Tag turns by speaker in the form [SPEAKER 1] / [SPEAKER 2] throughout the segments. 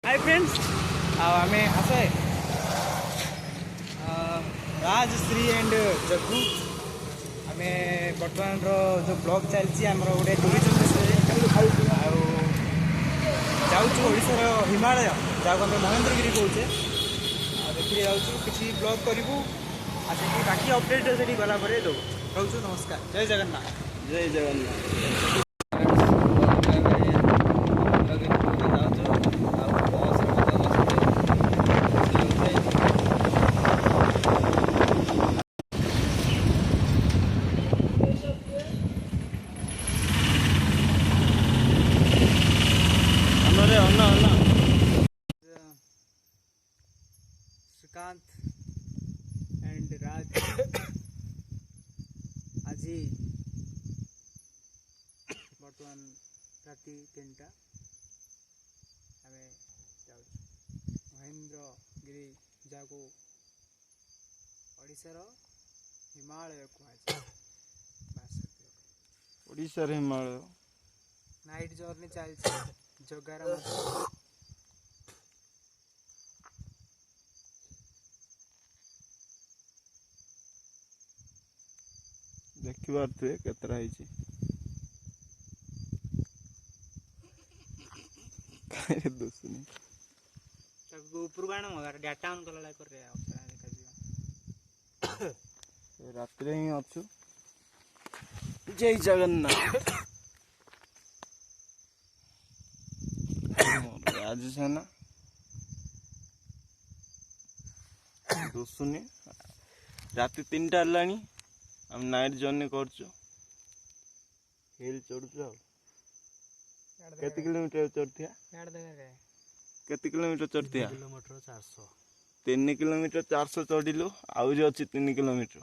[SPEAKER 1] Hi friends आम आसे राज Shri and Jaggu आम बर्तमान जो ब्लॉग चलती आम गोटे टूरिज्म जाऊर हिमालय जहाँ महेंद्रगिरी कहे देखिए जाऊँ किसी ब्लॉग करूँ बाकी अपडेट से गलापर दो रोचु नमस्कार जय जगन्नाथ
[SPEAKER 2] जय जगन्नाथ।
[SPEAKER 1] श्रीकांत एंड राज आज बर्तमान राति 3टा आम जाऊँ महेंद्रगिरी जहाँ को ओडिशार हिमालय कहुए
[SPEAKER 2] ओडिशार हिमालय
[SPEAKER 1] नाइट जर्नी चलती जगार
[SPEAKER 2] देखिए केतरा दुसुनी
[SPEAKER 1] ऊपर डाटा ऑन कला
[SPEAKER 2] रात ही अच्छु। जय जगन्नाथ। राज सेना दुसुनी रात 3टा है हम नाइट जर्नी करचु हिल चढ़ु केते किलोमीटर चढ़तिया केते किलोमीटर चढ़तिया
[SPEAKER 1] किलोमीटर 400
[SPEAKER 2] 3 किलोमीटर 400 चढ़िलु आउरी अच्छी 3 किलोमीटर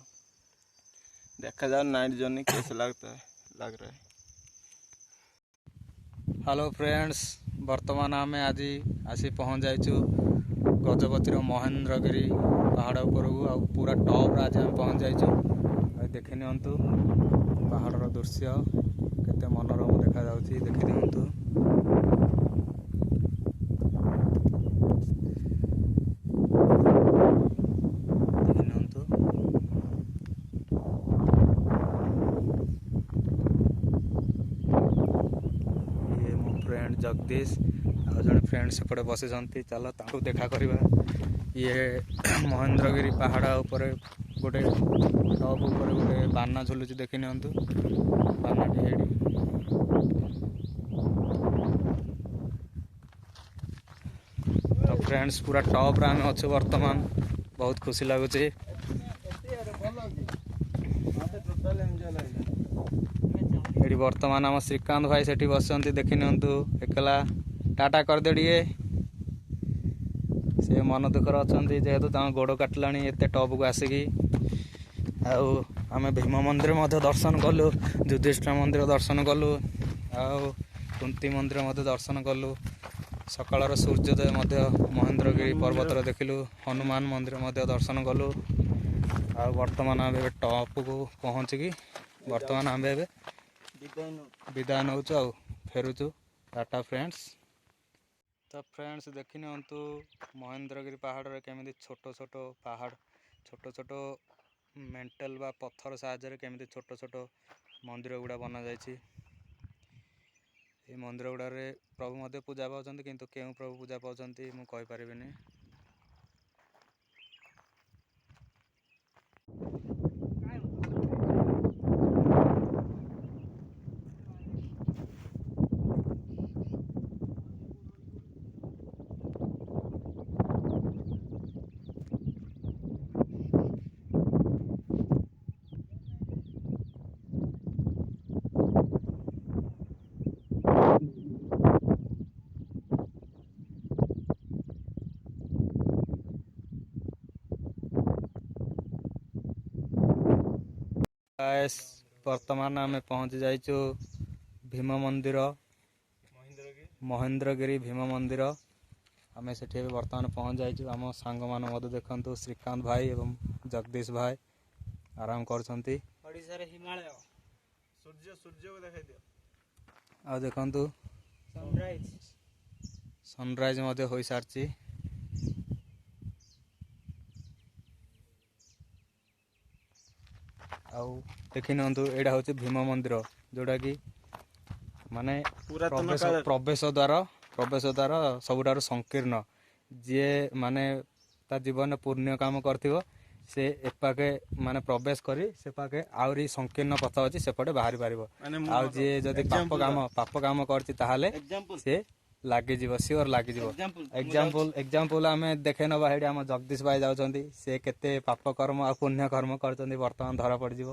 [SPEAKER 2] देखा जाओ नाइट जर्नी कैसे लग रहा है।
[SPEAKER 1] हेलो फ्रेंड्स वर्तमान आम आज आसी पहुँच जाइचु गजपतिर महेंद्रगिरी पहाड़ उपर को पूरा टॉप आज आम पहुँच जाइचु देखि नियंतु पहाड़ दृश्य केते मनोरम देखा जाउछि देखि दियंतु देखि नियंतु ये मो फ्रेंड जगदीश आ जने फ्रेंड सेपटे बसिसंती चलो ताकू देखा करबा ये महेंद्रगिरी पहाड़ ऊपर गोटे टॉप ऊपर गोटे बाना झुलुची देखि नियंतु बानाटी हेडी तो फ्रेंड्स पूरा टॉप रे आम अच्छे वर्तमान बहुत खुशी लगुच वर्तमान आम श्रीकांत भाई सेठी बसंती देखि नियंतु एकला टाटा कर दे टिके से मन दुखर अच्छा जेहेतु गोड़ काटला एत टॉप को आसिकी आम भीम मंदिर दर्शन कलु युधिष्ठिर मंदिर दर्शन कलु कुंती मंदिर दर्शन कलु सकाळ सूर्योदय महेंद्रगिरी पर्वत देखिलु हनुमान मंदिर दर्शन कलु वर्तमान आम टॉप को पहुँचिकी वर्तमान आम विदाय नौ फेरुचु टाटा फ्रेंड्स। तो फ्रेंड्स देखि नियंतु महेंद्रगिरी पहाड़ रे केमिति छोट छोट पहाड़ छोट छोट मेंटल बा पत्थर साहाय्य केमिति छोट छोट मंदिर गुड़ा बना जाइछि ए मंदिर गुड़ा रे प्रभु मध्य पूजा पाउछन्ति किंतु केउ प्रभु पूजा पाउछन्ति मु कहि परिबिनी। वर्तमान आम पहुँच जाइचु भीम मंदिर महेंद्रगिरी भीम मंदिर आम से वर्तमान पहुँच जाइचु आम सांग मान देखु श्रीकांत भाई एवं जगदीश भाई आराम करछंती हिमालय सूर्य सूर्य को दिखाई दियो आ देखंतु ସନରାଇଜ୍ ମଧ୍ୟ ହୋଇସାରିଛି। ଆଉ ଦେଖି ନିଅନ୍ତୁ, ଏଇଟା ହେଉଛି ଭୀମ ମନ୍ଦିର, ଯେଉଁଟାକି ମାନେ
[SPEAKER 2] ପୁରାତନ କାଳରେ
[SPEAKER 1] ପ୍ରବେଶ ଦ୍ୱାର ସବୁଠାରୁ ସଂକୀର୍ଣ୍ଣ। ଯିଏ ମାନେ ତା ଜୀବନରେ ପୁଣ୍ୟ କାମ କରିଥିବ ସେ ଏପାକେ ମାନେ ପ୍ରବେଶ କରି ସେପାକେ ଆହୁରି ସଂକୀର୍ଣ୍ଣ ପଥ ଅଛି, ସେପଟେ ବାହାରି ପାରିବ। ଆଉ ଯିଏ ଯଦି ପାପ କାମ କରିଛି ତାହେଲେ ସେ ଲାଗିଯିବ, ସିଓର ଲାଗିଯିବ। ଏକ୍ଜାମ୍ପଲ୍ ଆମେ ଦେଖେଇ ନେବା, ସେଇଠି ଆମ ଜଗଦୀଶ ଭାଇ ଯାଉଛନ୍ତି, ସେ କେତେ ପାପ କର୍ମ ଆଉ ପୁଣ୍ୟ କର୍ମ କରିଛନ୍ତି ବର୍ତ୍ତମାନ ଧରା ପଡ଼ିଯିବ।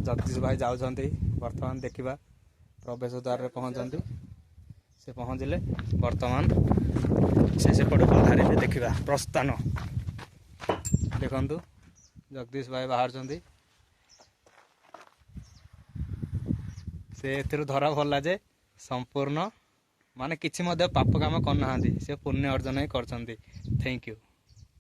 [SPEAKER 1] ଜଗଦୀଶ ଭାଇ ଯାଉଛନ୍ତି, ବର୍ତ୍ତମାନ ଦେଖିବା ପ୍ରବେଶ ଦ୍ୱାରରେ ପହଞ୍ଚନ୍ତି। ସେ ପହଞ୍ଚିଲେ ବର୍ତ୍ତମାନ ସେ ସେପଟେ ବାହାରିଲେ, ଦେଖିବା ପ୍ରସ୍ଥାନ। ଦେଖନ୍ତୁ ଜଗଦୀଶ ଭାଇ ବାହାରୁଛନ୍ତି। ସେ ଏଥିରୁ ଧରା ପଡ଼ିଲା ଯେ ସମ୍ପୂର୍ଣ୍ଣ ମାନେ କିଛି ମଧ୍ୟ ପାପ କାମ କରିନାହାନ୍ତି, ସେ ପୁଣ୍ୟ ଅର୍ଜନ ହିଁ କରିଛନ୍ତି। Thank you.